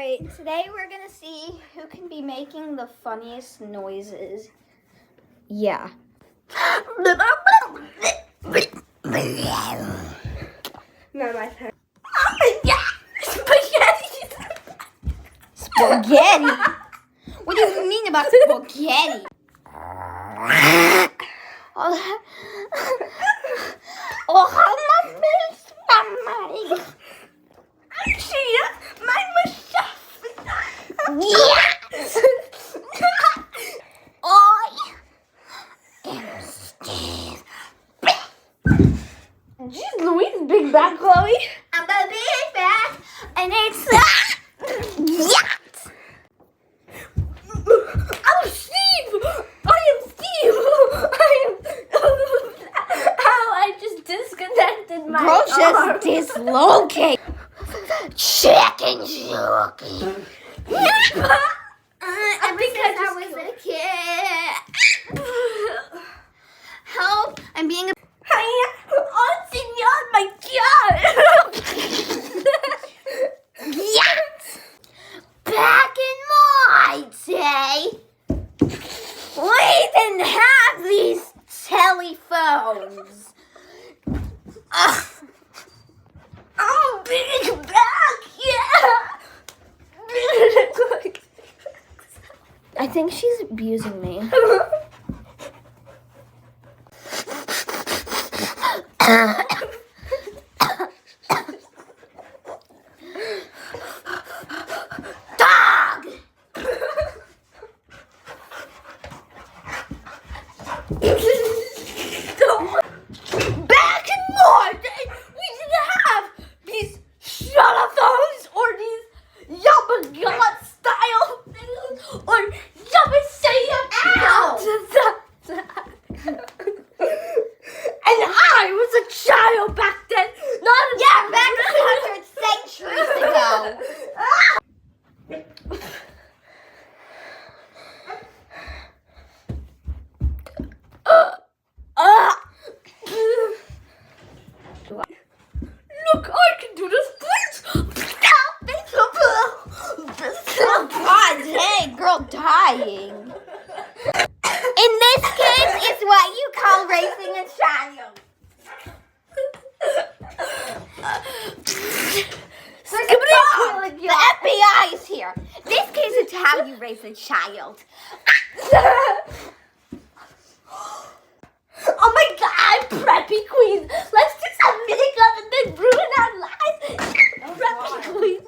Alright, today we're gonna see who can be making the funniest noises. Yeah. Not my turn. Spaghetti! Spaghetti? What do you mean about spaghetti? Jeez Louise, big back, Chloe. I'm the big bag, and it's yacht. I'm Steve. I am Steve. How I just disconnected my Girl arm. just dislocate. Chicken jockey. I think I was a kid. Help! I'm being a. Oh, senor, my God! Yes! Back in my day, we didn't have these telephones. I'm big back, yeah! I think she's abusing me. Dog! Back in my day, we didn't have these shut-up-phones or these Yabba-Yacht style things or And I was a child back then, not a Back 100 centuries ago. Look, I can do this, please. Oh God, dang, girl dying. In this case, it's what you call raising a child. The FBI is here. This case is how you raise a child. Oh my God, preppy queen. Let's do some makeup and then ruin our lives. Preppy queen.